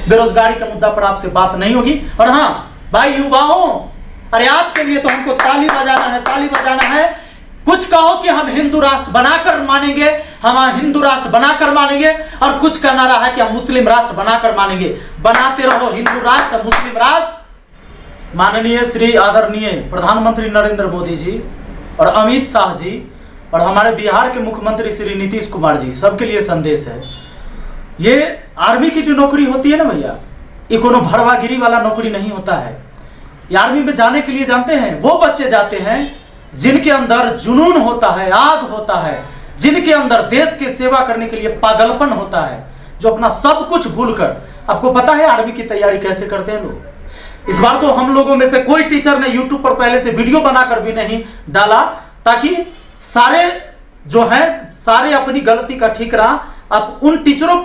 बेरोजगारी के मुद्दा पर आपसे बात नहीं होगी। और हाँ भाई युवाओं, अरे आपके लिए तो हमको ताली बजाना है, ताली बजाना है। कुछ कहो कि हम हिंदू राष्ट्र बनाकर मानेंगे, हम हिंदू राष्ट्र बनाकर मानेंगे, और कुछ कहना रहा है कि हम मुस्लिम राष्ट्र बनाकर मानेंगे। बनाते रहो हिंदू राष्ट्र, मुस्लिम राष्ट्र। माननीय श्री आदरणीय प्रधानमंत्री नरेंद्र मोदी जी और अमित शाह जी और हमारे बिहार के मुख्यमंत्री श्री नीतीश कुमार जी, सबके लिए संदेश है। ये आर्मी की जो नौकरी होती है ना भैया, ये कोनो भरवागिरी वाला नौकरी नहीं होता है। ये आर्मी में जाने के लिए जानते हैं वो बच्चे जाते हैं जिनके अंदर जुनून होता है, आग होता है, जिनके अंदर देश की सेवा करने के लिए पागलपन होता है, जो अपना सब कुछ भूलकर। आपको पता है आर्मी की तैयारी कैसे करते हैं लोग? इस बार तो हम लोगों में से कोई टीचर ने यूट्यूब पर पहले से वीडियो बनाकर भी नहीं डाला, ताकि सारे जो हैं सारे अपनी गलती का ठीकरा आप उन टीचरों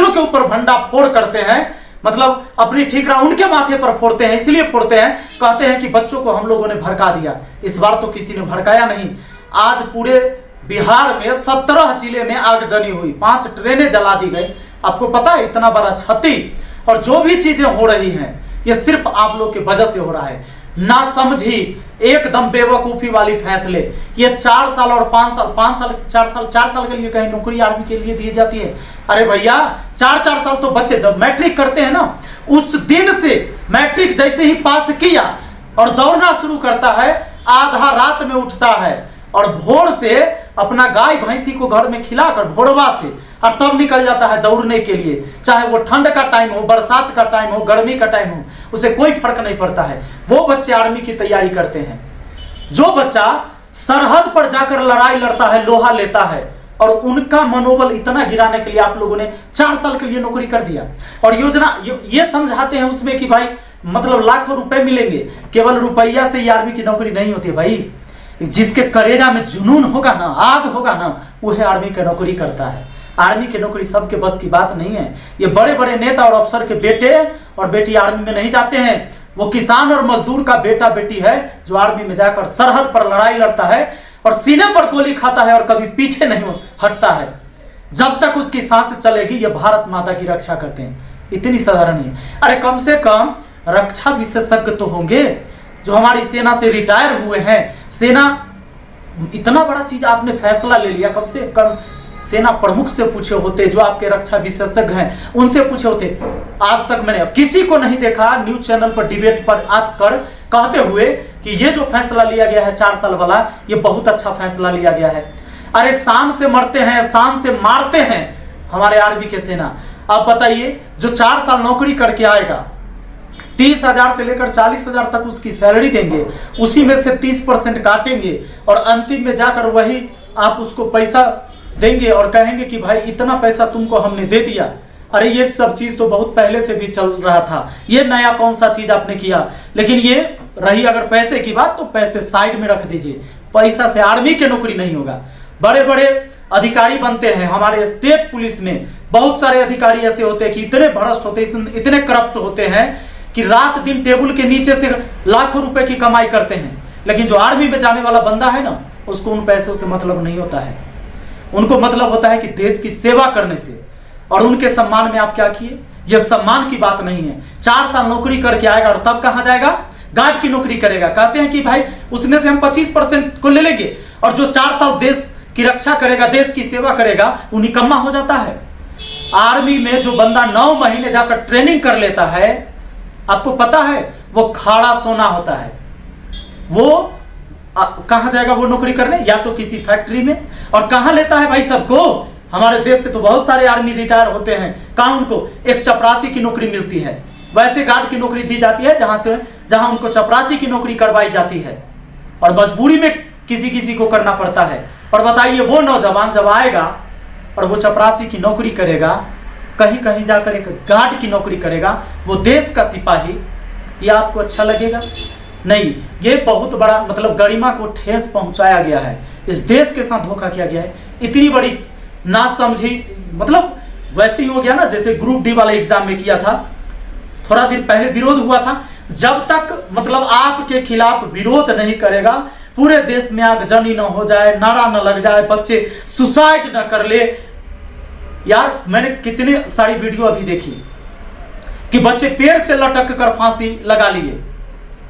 के ऊपर भंडाफोड़ करते हैं, मतलब अपनी ठीकरा उनके माथे पर फोड़ते हैं। इसलिए फोड़ते हैं, कहते हैं कि बच्चों को हम लोगों ने भड़का दिया। इस बार तो किसी ने भड़काया नहीं। आज पूरे बिहार में 17 जिले में आगजनी हुई, 5 ट्रेनें जला दी गई। आपको पता है इतना बड़ा क्षति, और जो भी चीजें हो रही हैं ये सिर्फ आप लोग की वजह से हो रहा है। ना समझी, एकदम बेवकूफी वाली फैसले। ये 4 साल और 4 साल के लिए कहीं नौकरी आर्मी के लिए दी जाती है। अरे भैया 4 साल तो बच्चे जब मैट्रिक करते हैं ना, उस दिन से मैट्रिक जैसे ही पास किया और दौड़ना शुरू करता है, आधा रात में उठता है और भोर से अपना गाय भैंसी को घर में खिलाकर भोरवा से, और तब निकल जाता है दौड़ने के लिए। चाहे वो ठंड का टाइम हो, बरसात का टाइम हो, गर्मी का टाइम हो, उसे कोई फर्क नहीं पड़ता है। वो बच्चे आर्मी की तैयारी करते हैं। जो बच्चा सरहद पर जाकर लड़ाई लड़ता है, लोहा लेता है, और उनका मनोबल इतना गिराने के लिए आप लोगों ने 4 साल के लिए नौकरी कर दिया। और योजना ये समझाते हैं उसमें कि भाई मतलब लाखों रुपए मिलेंगे। केवल रुपया से ही आर्मी की नौकरी नहीं होती भाई। जिसके करेजा में जुनून होगा ना, आग होगा ना, वह आर्मी की नौकरी करता है। आर्मी की नौकरी सबके बस की बात नहीं है। ये बड़े बड़े नेता और अफसर के बेटे और बेटी आर्मी में नहीं जाते हैं। वो किसान और मजदूर का बेटा बेटी है जो आर्मी में जाकर सरहद पर लड़ाई लड़ता है और सीने पर गोली खाता है और कभी पीछे नहीं हटता है। जब तक उसकी सांस चलेगी ये भारत माता की रक्षा करते हैं। इतनी साधारण है। अरे कम से कम रक्षा विशेषज्ञ तो होंगे जो हमारी सेना से रिटायर हुए हैं। सेना इतना बड़ा चीज आपने फैसला ले लिया, कम से कम सेना प्रमुख से पूछे होते, जो आपके रक्षा विशेषज्ञ हैं उनसे पूछे होते। आज तक मैंने किसी को नहीं देखा न्यूज चैनल पर डिबेट पर आकर कहते हुए कि ये जो फैसला लिया गया है 4 साल वाला, ये बहुत अच्छा फैसला लिया गया है। अरे शान से मरते हैं, शान से मारते हैं हमारे आर्मी के सेना। अब बताइए जो 4 साल नौकरी करके आएगा, 30,000 से लेकर 40,000 तक उसकी सैलरी देंगे, उसी में से 30% काटेंगे और अंतिम में जाकर वही आप उसको पैसा देंगे और कहेंगे कि भाई इतना पैसा तुमको हमने दे दिया। अरे ये सब चीज तो बहुत पहले से भी चल रहा था, ये नया कौन सा चीज आपने किया। लेकिन ये रही अगर पैसे की बात, तो पैसे साइड में रख दीजिए। पैसा से आर्मी की नौकरी नहीं होगा। बड़े बड़े अधिकारी बनते हैं हमारे स्टेट पुलिस में, बहुत सारे अधिकारी ऐसे होते हैं कि इतने भ्रष्ट होते हैं, इतने करप्ट होते हैं कि रात दिन टेबल के नीचे से लाखों रुपए की कमाई करते हैं। लेकिन जो आर्मी में जाने वाला बंदा है ना, उसको उन पैसों से मतलब नहीं होता है। उनको मतलब होता है कि देश की सेवा करने से। और उनके सम्मान में आप क्या किए? यह सम्मान की बात नहीं है। 4 साल नौकरी करके आएगा और तब कहां जाएगा? गार्ड की नौकरी करेगा। कहते हैं कि भाई उसमें से हम 25% को ले लेंगे, और जो 4 साल देश की रक्षा करेगा, देश की सेवा करेगा, वो निकम्मा हो जाता है। आर्मी में जो बंदा 9 महीने जाकर ट्रेनिंग कर लेता है, आपको पता है वो खाड़ा सोना होता है। वो कहां जाएगा वो नौकरी करने? या तो किसी फैक्ट्री में। और कहां लेता है भाई सबको? हमारे देश से तो बहुत सारे आर्मी रिटायर होते हैं, कहां उनको एक चपरासी की नौकरी मिलती है। वैसे गार्ड की नौकरी दी जाती है जहां उनको चपरासी की नौकरी करवाई जाती है, और मजबूरी में किसी को करना पड़ता है। और बताइए वो नौजवान जब आएगा और वो चपरासी की नौकरी करेगा, कहीं जाकर एक गार्ड की नौकरी करेगा, वो देश का सिपाही, ये आपको अच्छा लगेगा? नहीं। ये बहुत बड़ा मतलब गरिमा को ठेस पहुंचाया गया है। इस देश के साथ धोखा किया गया है। इतनी बड़ी ना समझी, मतलब वैसे ही हो गया ना जैसे ग्रुप डी वाले एग्जाम में किया था। थोड़ा दिन पहले विरोध हुआ था। जब तक मतलब आपके खिलाफ विरोध नहीं करेगा, पूरे देश में आगजनी न हो जाए, नारा न लग जाए, बच्चे सुसाइड न कर ले। यार मैंने कितने सारी वीडियो अभी देखी, कि बच्चे पेड़ से लटक कर फांसी लगा लिए,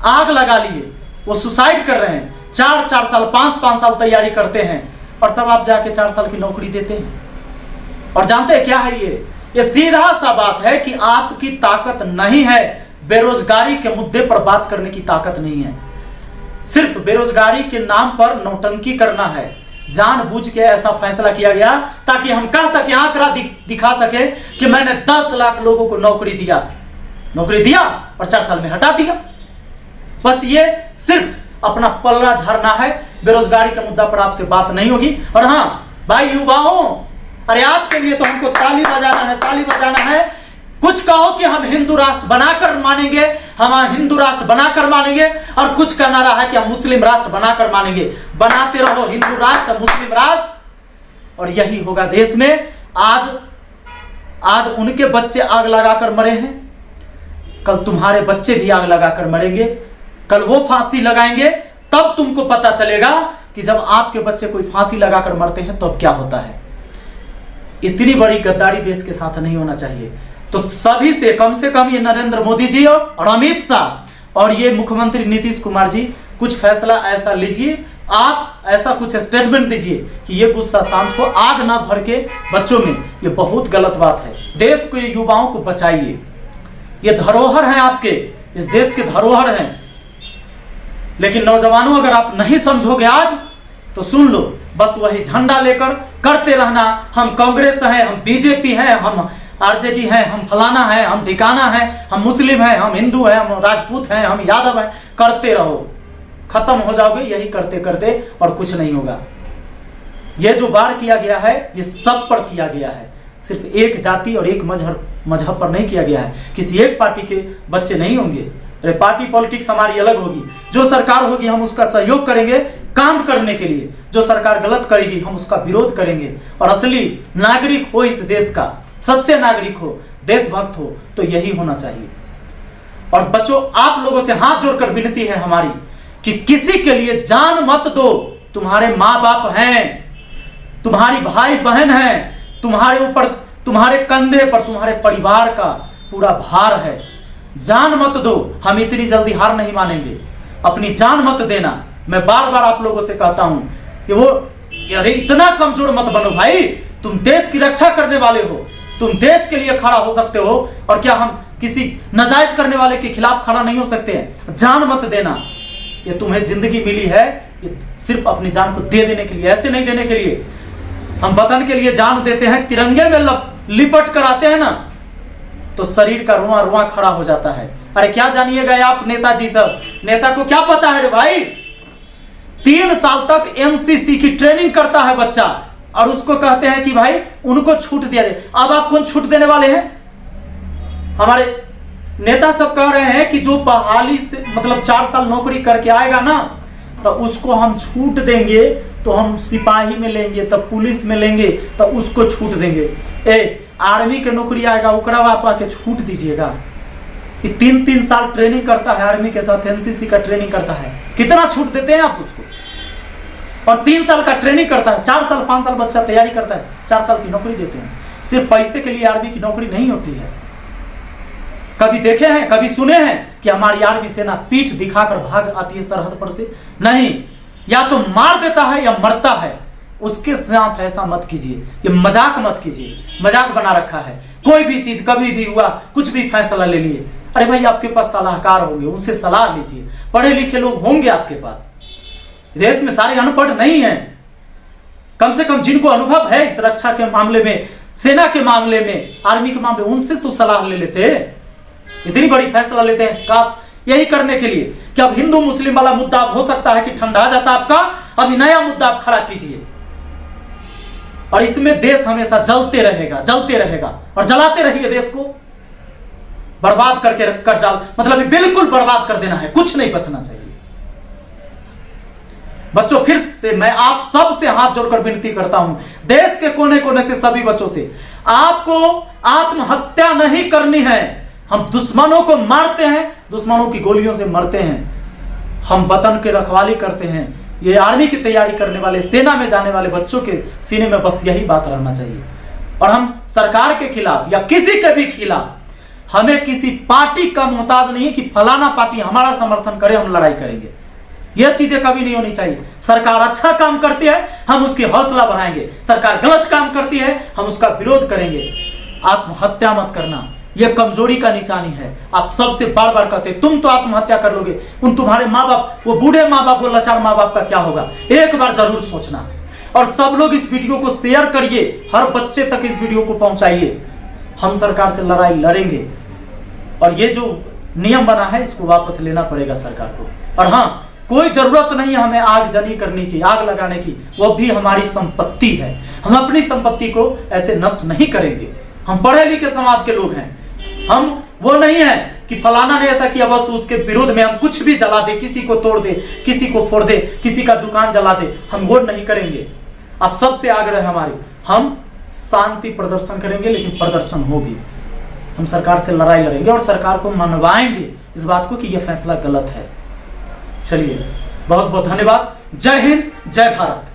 आग लगा लिए, वो सुसाइड कर रहे हैं, 4-4 साल 5-5 साल तैयारी करते हैं और तब आप जाके 4 साल की नौकरी देते हैं। और जानते हैं क्या है ये सीधा सा बात है कि आपकी ताकत नहीं है, बेरोजगारी के मुद्दे पर बात करने की ताकत नहीं है। सिर्फ बेरोजगारी के नाम पर नौटंकी करना है। जानबूझ के ऐसा फैसला किया गया ताकि हम कह सके, आंकड़ा दिखा सके कि मैंने 10 लाख लोगों को नौकरी दिया और 4 साल में हटा दिया। बस ये सिर्फ अपना पल्ला झाड़ना है। बेरोजगारी के मुद्दा पर आपसे बात नहीं होगी। और हाँ भाई युवाओं, अरे आपके लिए तो हमको ताली बजाना है। कुछ कहो कि हम हिंदू राष्ट्र बनाकर मानेंगे, हम हिंदू राष्ट्र बनाकर मानेंगे, और कुछ का नारा है कि हम मुस्लिम राष्ट्र बनाकर मानेंगे। बनाते रहो हिंदू राष्ट्र, मुस्लिम राष्ट्र, और यही होगा देश में। आज उनके बच्चे आग लगाकर मरे हैं, कल तुम्हारे बच्चे भी आग लगाकर मरेंगे। कल वो फांसी लगाएंगे, तब तुमको पता चलेगा कि जब आपके बच्चे कोई फांसी लगाकर मरते हैं तब क्या होता है। इतनी बड़ी गद्दारी देश के साथ नहीं होना चाहिए। तो सभी से कम ये नरेंद्र मोदी जी और अमित शाह और ये मुख्यमंत्री नीतीश कुमार जी कुछ फैसला ऐसा लीजिए, आप ऐसा कुछ स्टेटमेंट दीजिए कि ये गुस्सा शांत हो, आग ना भर के बच्चों में। ये बहुत गलत बात है। देश को, युवाओं को बचाइए। ये धरोहर है आपके, इस देश के धरोहर हैं। लेकिन नौजवानों, अगर आप नहीं समझोगे आज तो सुन लो, बस वही झंडा लेकर करते रहना। हम कांग्रेस हैं, हम बीजेपी हैं, हम आरजेडी हैं, हम फलाना हैं, हम ठिकाना हैं, हम मुस्लिम हैं, हम हिंदू हैं, हम राजपूत हैं, हम यादव हैं। करते रहो, खत्म हो जाओगे यही करते करते, और कुछ नहीं होगा। यह जो वार किया गया है ये सब पर किया गया है, सिर्फ एक जाति और एक मजहब पर नहीं किया गया है। किसी एक पार्टी के बच्चे नहीं होंगे। पार्टी पॉलिटिक्स हमारी अलग होगी। जो सरकार होगी हम उसका सहयोग करेंगे काम करने के लिए। जो सरकार गलत करेगी हम उसका विरोध करेंगे। और असली नागरिक हो इस देश का, सच्चे नागरिक हो, देशभक्त हो, तो यही होना चाहिए। और बच्चों, आप लोगों से हाथ जोड़कर विनती है हमारी कि किसी के लिए जान मत दो। तुम्हारे माँ बाप हैं, तुम्हारी भाई बहन हैं, तुम्हारे ऊपर, तुम्हारे कंधे पर तुम्हारे परिवार का पूरा भार है। जान मत दो। हम इतनी जल्दी हार नहीं मानेंगे। अपनी जान मत देना। मैं बार बार आप लोगों से कहता हूं कि अरे इतना कमजोर मत बनो भाई। तुम देश की रक्षा करने वाले हो, तुम देश के लिए खड़ा हो सकते हो। और क्या हम किसी नाजायज करने वाले के खिलाफ खड़ा नहीं हो सकते हैं? जान मत देना। ये तुम्हें जिंदगी मिली है, ये सिर्फ अपनी जान को दे देने के लिए, ऐसे नहीं देने के लिए। हम वतन के लिए जान देते हैं, तिरंगे में लिपट कर आते हैं ना, तो शरीर का रुआ रुआ खड़ा हो जाता है। अरे क्या जानिएगा आप नेताजी सब, नेता को क्या पता है रे भाई। 3 साल तक एनसीसी की ट्रेनिंग करता है बच्चा, और उसको कहते हैं कि भाई उनको छूट दिया जाए। अब आप कौन छूट देने वाले हैं? हमारे नेता सब कह रहे हैं कि जो बहाली से मतलब 4 साल नौकरी करके आएगा ना, तो उसको हम छूट देंगे। तो हम सिपाही में लेंगे, तब पुलिस में लेंगे, तब उसको छूट देंगे। आर्मी के नौकरी आएगा ओकरा आप आके छूट दीजिएगा। 3-3 साल ट्रेनिंग करता है आर्मी के साथ, एनसीसी का ट्रेनिंग करता है, कितना छूट देते हैं आप उसको? और 3 साल का ट्रेनिंग करता है, 4 साल 5 साल बच्चा तैयारी करता है, 4 साल की नौकरी देते हैं। सिर्फ पैसे के लिए आर्मी की नौकरी नहीं होती है। कभी देखे हैं, कभी सुने हैं कि हमारी आर्मी सेना पीठ दिखाकर भाग आती है सरहद पर से? नहीं, या तो मार देता है या मरता है। उसके साथ ऐसा मत कीजिए, ये मजाक मत कीजिए। मजाक बना रखा है। कोई भी चीज कभी भी हुआ, कुछ भी फैसला ले लिए, अरे भाई आपके पास सलाहकार होंगे, उनसे सलाह लीजिए। पढ़े लिखे लोग होंगे आपके पास। देश में सारे अनपढ़ नहीं हैं। कम से कम जिनको अनुभव है इस रक्षा के मामले में, सेना के मामले में, आर्मी के मामले, उनसे तो सलाह ले लेते हैं। इतनी बड़ी फैसला लेते हैं काश यही करने के लिए कि अब हिंदू मुस्लिम वाला मुद्दा हो सकता है कि ठंडा जाता आपका। अभी नया मुद्दा आप खड़ा कीजिए, और इसमें देश हमेशा जलते रहेगा और जलाते रहिए। देश को बर्बाद करके कर डाल, मतलब बिल्कुल बर्बाद कर देना है, कुछ नहीं बचना चाहिए। बच्चों, फिर से मैं आप सब से हाथ जोड़कर विनती करता हूं, देश के कोने कोने से सभी बच्चों से, आपको आत्महत्या नहीं करनी है। हम दुश्मनों को मारते हैं, दुश्मनों की गोलियों से मरते हैं। हम वतन की रखवाली करते हैं। ये आर्मी की तैयारी करने वाले, सेना में जाने वाले बच्चों के सीने में बस यही बात रहना चाहिए। और हम सरकार के खिलाफ या किसी के भी खिलाफ हमें किसी पार्टी का मोहताज नहीं है कि फलाना पार्टी हमारा समर्थन करे हम लड़ाई करेंगे। यह चीजें कभी नहीं होनी चाहिए। सरकार अच्छा काम करती है हम उसकी हौसला बढ़ाएंगे, सरकार गलत काम करती है हम उसका विरोध करेंगे। आत्महत्या मत करना, यह कमजोरी का निशानी है। आप सबसे बार बार कहते तुम तो आत्महत्या कर लोगे, उन तुम्हारे माँ बाप, वो बूढ़े माँ बाप, वो लाचार माँ बाप का क्या होगा, एक बार जरूर सोचना। और सब लोग इस वीडियो को शेयर करिए, हर बच्चे तक इस वीडियो को पहुंचाइए। हम सरकार से लड़ाई लड़ेंगे और ये जो नियम बना है इसको वापस लेना पड़ेगा सरकार को। और हाँ, कोई जरूरत नहीं है हमें आगजनी करने की, आग लगाने की, वो भी हमारी संपत्ति है। हम अपनी संपत्ति को ऐसे नष्ट नहीं करेंगे। हम पढ़े लिखे समाज के लोग हैं, हम वो नहीं है कि फलाना ने ऐसा किया बस उसके विरोध में हम कुछ भी जला दे, किसी को तोड़ दे, किसी को फोड़ दे, किसी का दुकान जला दे, हम वो नहीं करेंगे। आप सबसे आग्रह है हमारी, हम शांति प्रदर्शन करेंगे लेकिन प्रदर्शन होगी। हम सरकार से लड़ाई लड़ेंगे और सरकार को मनवाएंगे इस बात को कि यह फैसला गलत है। चलिए, बहुत बहुत धन्यवाद। जय हिंद, जय भारत।